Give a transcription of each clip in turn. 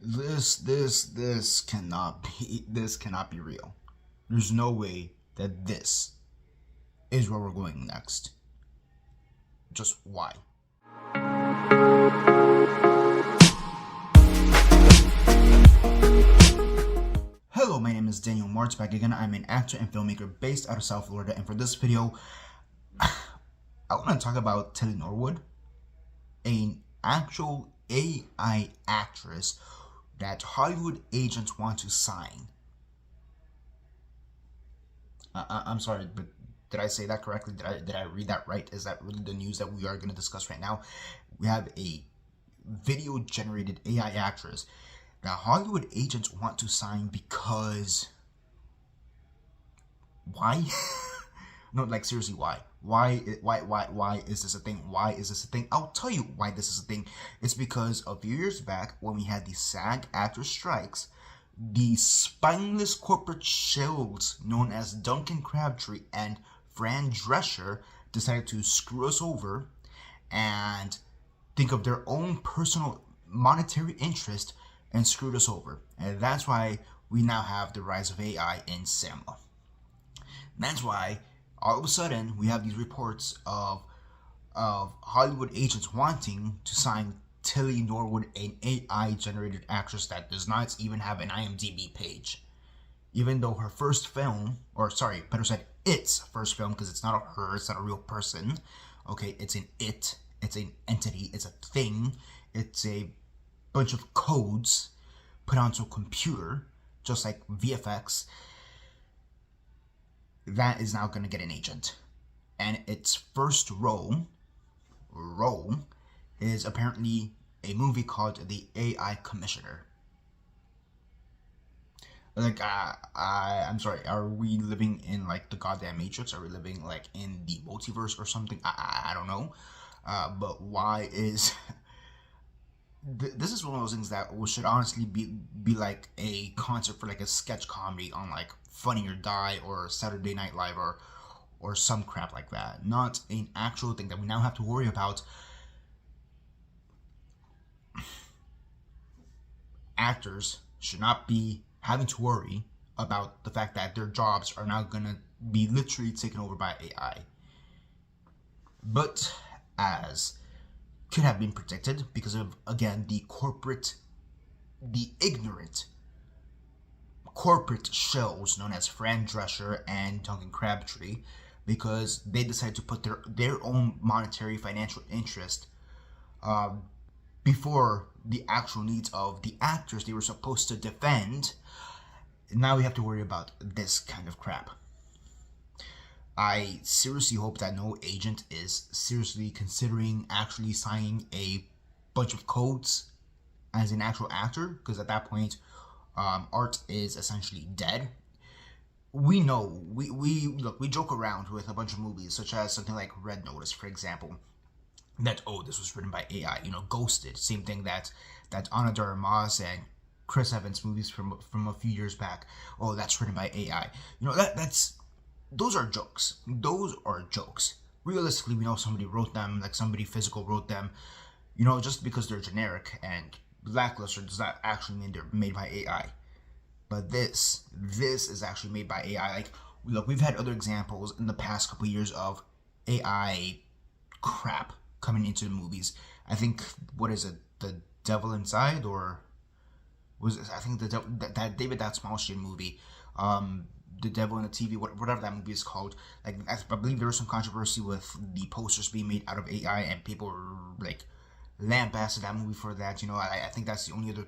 This cannot be real. There's no way that this is where we're going next. Just why? Hello, my name is Daniel Mart. Back again. I'm an actor and filmmaker based out of South Florida, and for this video, I want to talk about Tilly Norwood, an actual AI actress that Hollywood agents want to sign. I'm sorry, but did I say that correctly? Did I read that right? Is that really the news that we are going to discuss right now? We have a video generated AI actress that Hollywood agents want to sign because why? No, like seriously, why? Why is this a thing? Why is this a thing? I'll tell you why this is a thing. It's because a few years back when we had the SAG actor strikes, the spineless corporate shills known as Duncan Crabtree and Fran Drescher decided to screw us over and think of their own personal monetary interest and screwed us over. And that's why we now have the rise of AI in cinema. That's why all of a sudden we have these reports of Hollywood agents wanting to sign Tilly Norwood, an AI generated actress that does not even have an IMDb page. Even though her first film, or sorry, better said, its first film, because it's not a her, it's not a real person. Okay, it's an entity, it's a thing, it's a bunch of codes put onto a computer, just like VFX, that is now going to get an agent. And its first role is apparently a movie called The AI Commissioner. Like, I'm sorry, are we living in, like, the goddamn Matrix? Are we living, like, in the multiverse or something? I don't know. But why is... This is one of those things that should honestly be like a concept for, like, a sketch comedy on, like, Funny or Die or Saturday Night Live or some crap like that. Not an actual thing that we now have to worry about. Actors should not be having to worry about the fact that their jobs are now gonna be literally taken over by AI. But as could have been predicted because of, again, the ignorant corporate shells known as Fran Drescher and Duncan Crabtree, because they decided to put their own monetary financial interest before the actual needs of the actors they were supposed to defend. Now we have to worry about this kind of crap. I seriously hope that no agent is seriously considering actually signing a bunch of codes as an actual actor, because at that point, art is essentially dead. We know, we joke around with a bunch of movies, such as something like Red Notice, for example, that, oh, this was written by AI. Ghosted, same thing that Ana de Armas and Chris Evans movies from a few years back. Oh, that's written by AI. Those are jokes. Those are jokes. Realistically, we know somebody wrote them, like somebody physical wrote them. Just because they're generic and lackluster does not actually mean they're made by AI. But this is actually made by AI. Like, look, we've had other examples in the past couple of years of AI crap coming into the movies. I think, what is it, The Devil Inside, or was it, I think that David That Small Shit movie, The Devil in the TV, whatever that movie is called. Like, I believe there was some controversy with the posters being made out of AI, and people were like lambasted that movie for that. I think that's the only other,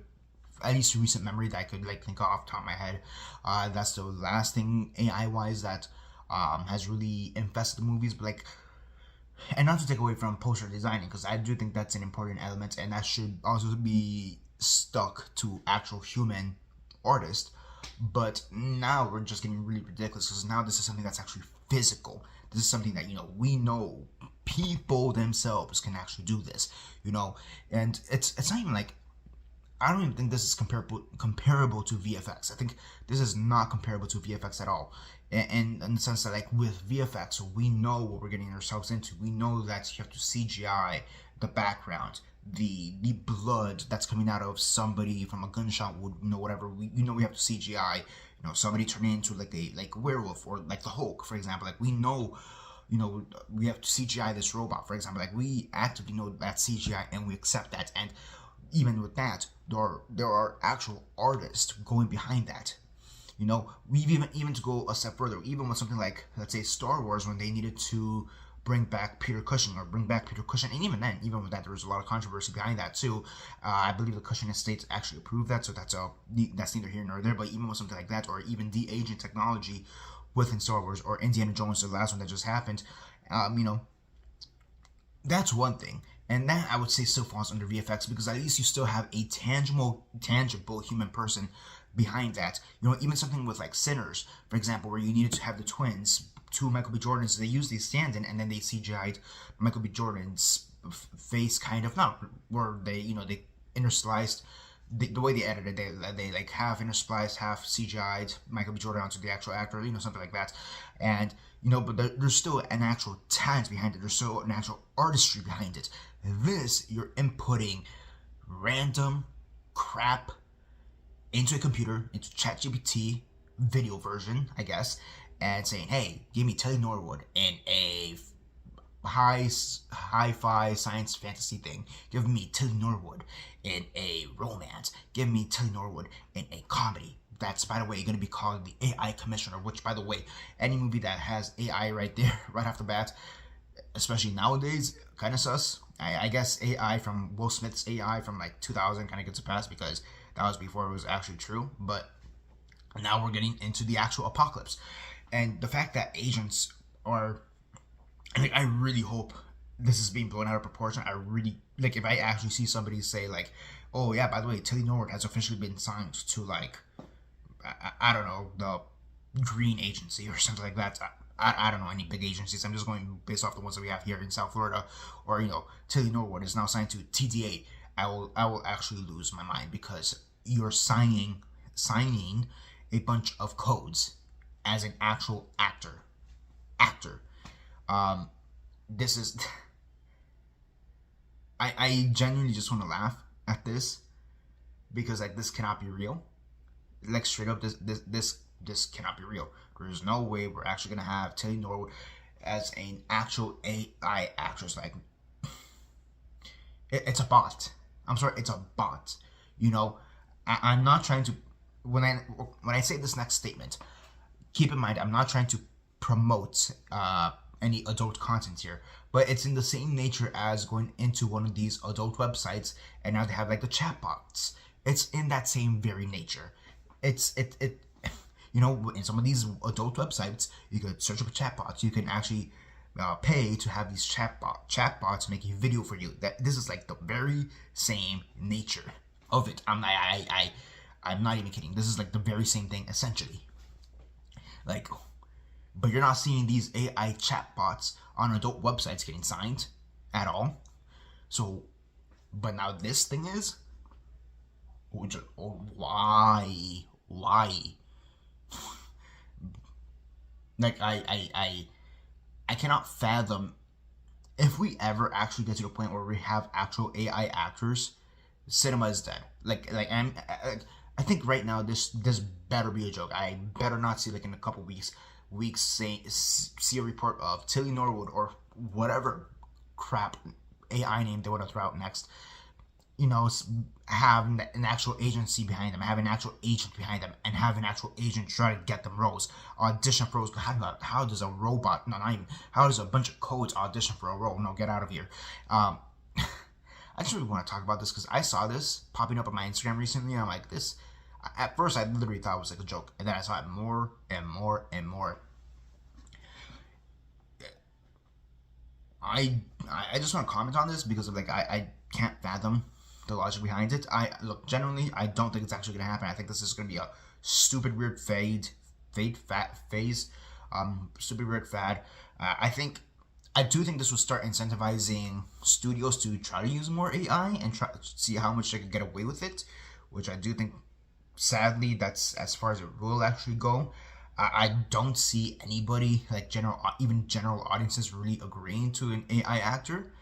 at least recent memory that I could like think of off the top of my head. That's the last thing AI wise that has really infested the movies. But like, and not to take away from poster designing, because I do think that's an important element, and that should also be stuck to actual human artists. But now we're just getting really ridiculous, because now this is something that's actually physical. This is something that, we know people themselves can actually do this, and it's not even like, I don't even think this is comparable to VFX. I think this is not comparable to VFX at all. And in the sense that, like, with VFX, we know what we're getting ourselves into. We know that you have to CGI the background. the blood that's coming out of somebody from a gunshot would, whatever, we have to CGI, somebody turning into like a werewolf, or like the Hulk, for example. Like we know, we have to CGI this robot, for example. Like we actively know that's CGI and we accept that. And even with that, there are actual artists going behind that. We've even to go a step further, even with something like, let's say, Star Wars, when they needed to bring back Peter Cushing, and even then, even with that, there was a lot of controversy behind that too. I believe the Cushing estates actually approved that, so that's neither here nor there. But even with something like that, or even de-aging technology within Star Wars, or Indiana Jones, the last one that just happened, that's one thing. And that, I would say, still falls under VFX, because at least you still have a tangible human person behind that. Even something with like Sinners, for example, where you needed to have the twins, two Michael B. Jordans, they used these stand-in, and then they CGI'd Michael B. Jordan's face, kind of, not where they interspliced, the way they edited it, they like half interspliced, half CGI'd Michael B. Jordan onto the actual actor, something like that. And but there's still an actual talent behind it. There's still an actual artistry behind it. This, you're inputting random crap into a computer, into ChatGPT video version, I guess, and saying, hey, give me Tilly Norwood in a hi-fi science fantasy thing. Give me Tilly Norwood in a romance. Give me Tilly Norwood in a comedy. That's, by the way, going to be called the AI Commissioner, which, by the way, any movie that has AI right there, right off the bat, especially nowadays, kind of sus. I guess AI from Will Smith's AI from like 2000 kind of gets a pass, because that was before it was actually true. But now we're getting into the actual apocalypse. And the fact that agents are, I really hope this is being blown out of proportion. I really, if I actually see somebody say like, oh yeah, by the way, Tilly Norwood has officially been signed to like, I don't know, the Green Agency or something like that. I don't know any big agencies. I'm just going based off the ones that we have here in South Florida. Or, Tilly Norwood is now signed to TDA. I will actually lose my mind, because you're signing a bunch of codes as an actual actor. This is I genuinely just want to laugh at this, because like, this cannot be real. Like, straight up, this cannot be real. There's no way we're actually gonna have Tilly Norwood as an actual AI actress. Like, it's a bot. I'm sorry, it's a bot. I'm not trying to, when I say this next statement, keep in mind, I'm not trying to promote any adult content here, but it's in the same nature as going into one of these adult websites, and now they have like the chatbots. It's in that same very nature. In some of these adult websites, you could search up chatbots. You can actually pay to have these chatbots make a video for you. That this is like the very same nature of it. I'm not even kidding. This is like the very same thing, essentially. Like, but you're not seeing these AI chatbots on adult websites getting signed at all. So, but now this thing is, why? Like, I cannot fathom, if we ever actually get to the point where we have actual AI actors, cinema is dead. I think right now this better be a joke. I better not see, like, in a couple weeks see a report of Tilly Norwood or whatever crap AI name they want to throw out next, have an actual agency behind them, have an actual agent behind them, and have an actual agent try to get them roles, audition for roles. How does a robot, how does a bunch of codes audition for a role? No, get out of here. I just really want to talk about this, because I saw this popping up on my Instagram recently, and I'm like, this, at first I literally thought it was like a joke, and then I saw it more and more and more. I just want to comment on this, because of like, I can't fathom the logic behind it. Generally, I don't think it's actually going to happen. I think this is going to be a stupid, weird phase. Stupid, weird fad. I do think this will start incentivizing studios to try to use more AI and try to see how much they can get away with it, which I do think, sadly, that's as far as it will actually go. I don't see anybody, like general audiences, really agreeing to an AI actor.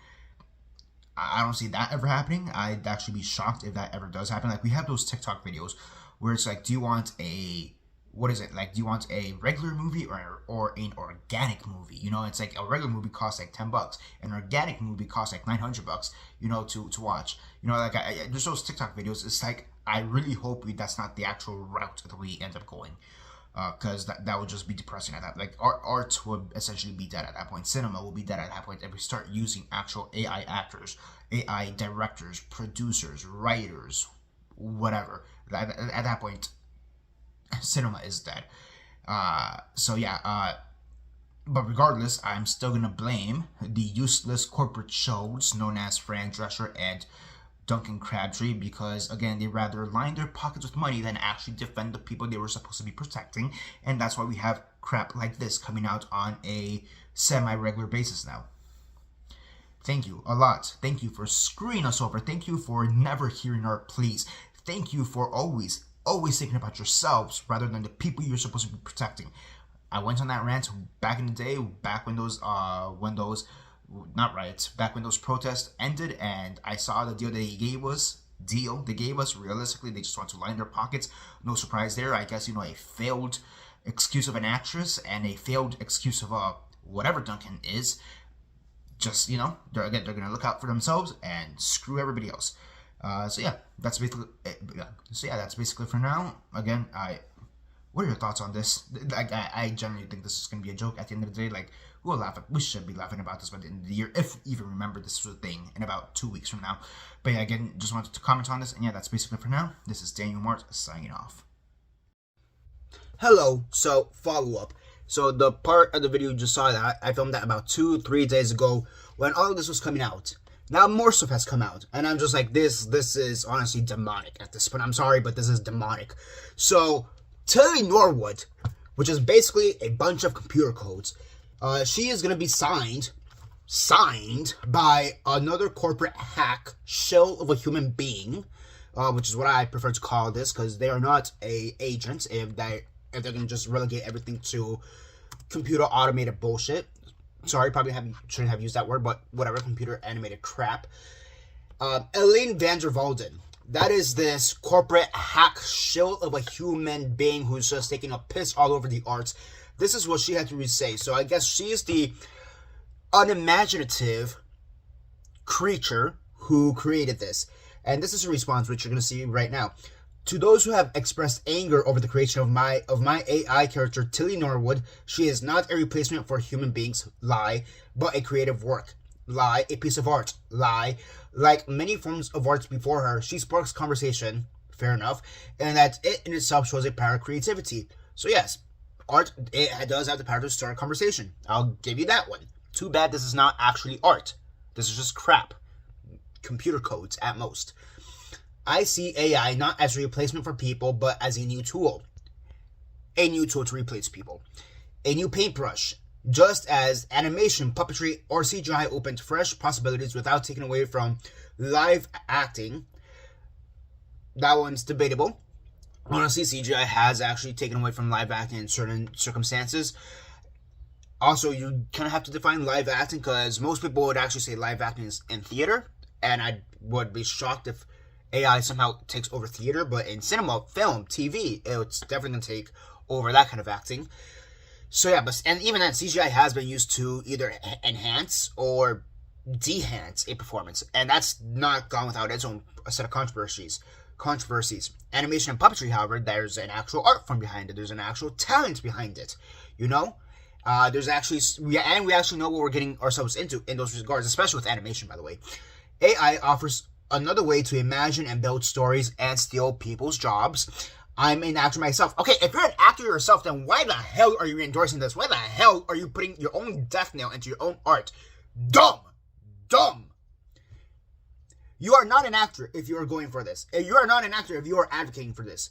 I don't see that ever happening. I'd actually be shocked if that ever does happen. Like, we have those TikTok videos where it's like, do you want a, what is it? Like, do you want a regular movie or an organic movie? You know, it's like a regular movie costs like $10. An organic movie costs like $900, you know, to watch. You know, like, there's those TikTok videos. It's like, I really hope that's not the actual route that we end up going. Because that would just be depressing at that. Like, art would essentially be dead at that point. Cinema will be dead at that point if we start using actual AI actors, AI directors, producers, writers, whatever. At that point, cinema is dead. So yeah. But regardless, I'm still gonna blame the useless corporate shows known as Fran Drescher and Duncan Crabtree, because again, they rather line their pockets with money than actually defend the people they were supposed to be protecting, and that's why we have crap like this coming out on a semi-regular basis now. Thank you a lot. Thank you for screwing us over. Thank you for never hearing our pleas. Thank you for always thinking about yourselves rather than the people you're supposed to be protecting. I went on that rant back in the day, back when those not riots, back when those protests ended, and I saw the deal they gave us. Realistically, they just want to line their pockets. No surprise there. I guess, you know, a failed excuse of an actress and a failed excuse of whatever Duncan is. Just, you know, they're gonna look out for themselves and screw everybody else. So yeah, that's basically for now. Again, what are your thoughts on this? Like, I generally think this is gonna be a joke at the end of the day. Like, we should be laughing about this by the end of the year, if even remember this was a thing in about 2 weeks from now. But yeah, again, just wanted to comment on this, and yeah, that's basically for now. This is Daniel Mart signing off. Hello. So follow up. So the part of the video you just saw, that I filmed that about 2-3 days ago when all of this was coming out. Now more stuff has come out, and I'm just like, this is honestly demonic at this point. I'm sorry, but this is demonic. So Tilly Norwood, which is basically a bunch of computer codes, she is going to be signed by another corporate hack shell of a human being, which is what I prefer to call this, because they are not agents if they're going to just relegate everything to computer automated bullshit. Sorry, probably shouldn't have used that word, but whatever, computer animated crap. Elaine van der Walden. That is this corporate hack shell of a human being who's just taking a piss all over the arts. This is what she had to say. So I guess she is the unimaginative creature who created this. And this is a response, which you're going to see right now. To those who have expressed anger over the creation of my AI character, Tilly Norwood, she is not a replacement for human beings, lie, but a creative work, lie, a piece of art, lie. Like many forms of art before her, she sparks conversation, fair enough, and that it in itself shows a power of creativity. So yes, art, it does have the power to start a conversation. I'll give you that one. Too bad this is not actually art. This is just crap. Computer codes at most. I see AI not as a replacement for people, but as a new tool. A new tool to replace people. A new paintbrush. Just as animation, puppetry, or CGI opened fresh possibilities without taking away from live acting. That one's debatable. Honestly, CGI has actually taken away from live acting in certain circumstances. Also, you kind of have to define live acting, because most people would actually say live acting is in theater, and I would be shocked if AI somehow takes over theater, but in cinema, film, TV, it's definitely going to take over that kind of acting. So yeah, and even then, CGI has been used to either enhance or de-hance a performance, and that's not gone without its own set of controversies. Animation and puppetry, however, there's an actual art form behind it. There's an actual talent behind it. You know, there's actually we actually know what we're getting ourselves into in those regards, especially with animation. By the way, AI offers another way to imagine and build stories and steal people's jobs. I'm an actor myself. Okay, if you're an actor yourself, then why the hell are you endorsing this? Why the hell are you putting your own death nail into your own art? Dumb. You are not an actor if you are going for this. You are not an actor if you are advocating for this.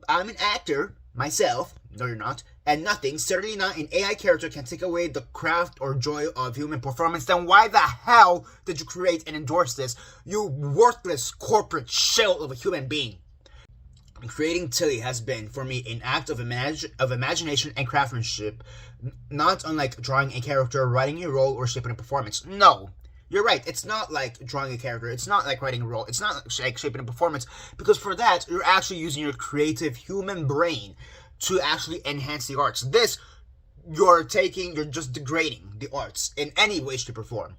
I'm an actor myself. No, you're not. And nothing, certainly not an AI character, can take away the craft or joy of human performance. Then why the hell did you create and endorse this, you worthless corporate shell of a human being? Creating Tilly has been, for me, an act of imagination and craftsmanship, not unlike drawing a character, writing a role, or shaping a performance. No. You're right. It's not like drawing a character. It's not like writing a role. It's not like shaping a performance. Because for that, you're actually using your creative human brain to actually enhance the arts. This, you're just degrading the arts in any way, shape, or form.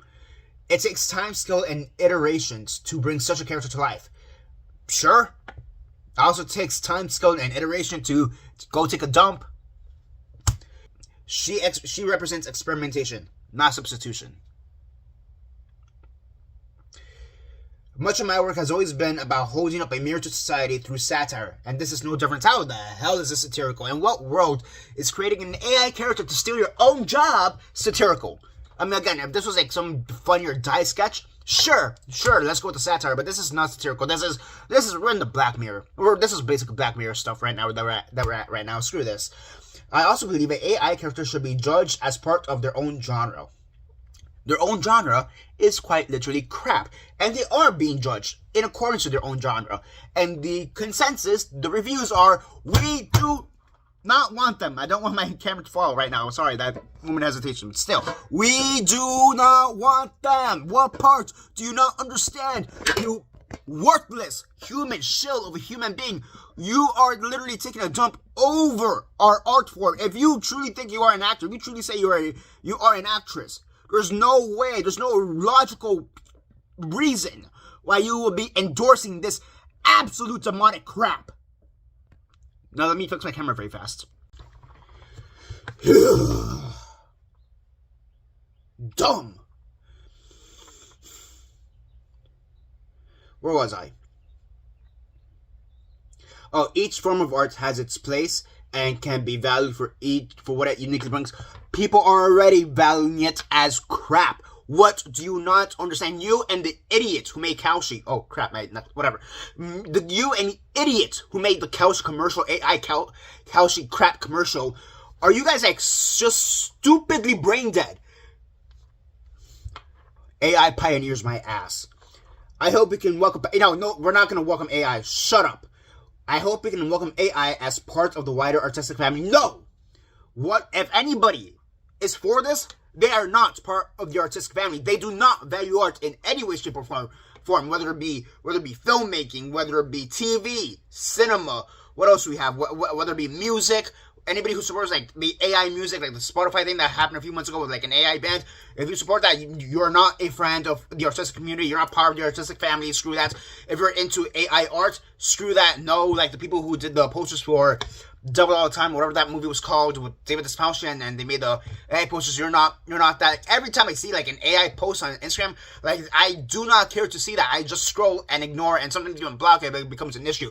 It takes time, skill, and iterations to bring such a character to life. Sure. It also takes time, skill, and iteration to go take a dump. She represents experimentation, not substitution. Much of my work has always been about holding up a mirror to society through satire, and this is no different. How the hell is this satirical? In what world is creating an AI character to steal your own job satirical? I mean, again, if this was like some funny or die sketch, sure, let's go with the satire, but this is not satirical. We're in the Black Mirror. This is basically Black Mirror stuff right now that we're at right now. Screw this. I also believe an AI character should be judged as part of their own genre. Their own genre is quite literally crap, and they are being judged in accordance to their own genre. And the consensus, the reviews are, we do not want them. I don't want my camera to fall right now. Sorry, that moment hesitation. But still, we do not want them. What part do you not understand? You worthless human shell of a human being. You are literally taking a dump over our art form. If you truly think you are an actor, if you truly say you are an actress, there's no way, there's no logical reason why you will be endorsing this absolute demonic crap. Now let me fix my camera very fast. Dumb. Where was I? Oh, each form of art has its place and can be valued for what it uniquely brings. People are already valuing it as crap. What do you not understand? You and the idiot who made Kalshi. Oh, crap, whatever. You and the idiot who made the Kalshi commercial, AI Kalshi crap commercial. Are you guys like just stupidly brain dead? AI pioneers my ass. I hope we can welcome... No, we're not going to welcome AI. Shut up. I hope we can welcome AI as part of the wider artistic family. No! What if anybody is for this? They are not part of the artistic family. They do not value art in any way, shape, or form. Whether it be filmmaking, whether it be TV, cinema. What else do we have? Whether it be music. Anybody who supports like the AI music, like the Spotify thing that happened a few months ago with like an AI band, if you support that, you're not a friend of the artistic community. You're not part of the artistic family. Screw that. If you're into AI art, screw that. No, like the people who did the posters for Double All the Time, whatever that movie was called with David Despauchian, and they made the AI posters. You're not that. Every time I see like an AI post on Instagram, like I do not care to see that. I just scroll and ignore, and sometimes even block it. It becomes an issue.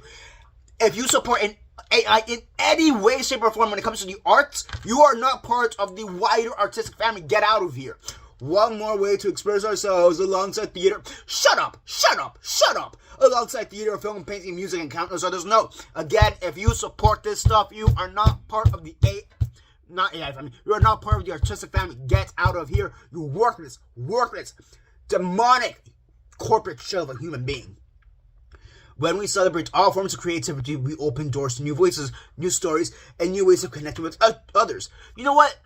If you support an AI in any way, shape, or form when it comes to the arts, you are not part of the wider artistic family. Get out of here. One more way to express ourselves alongside theater. Shut up. Alongside theater, film, painting, music, and countless others. No. Again, if you support this stuff, you are not part of the not AI family. You are not part of the artistic family. Get out of here. You worthless, demonic, corporate shell of a human being. When we celebrate all forms of creativity, we open doors to new voices, new stories, and new ways of connecting with others. You know what?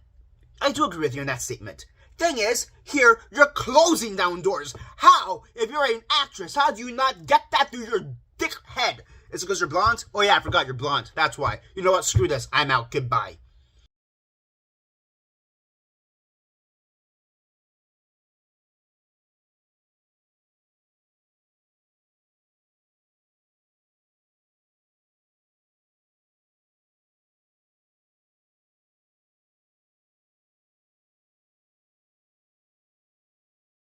I do agree with you on that statement. Thing is, here, you're closing down doors. How? If you're an actress, how do you not get that through your dick head? Is it because you're blonde? Oh yeah, I forgot you're blonde. That's why. You know what? Screw this. I'm out. Goodbye.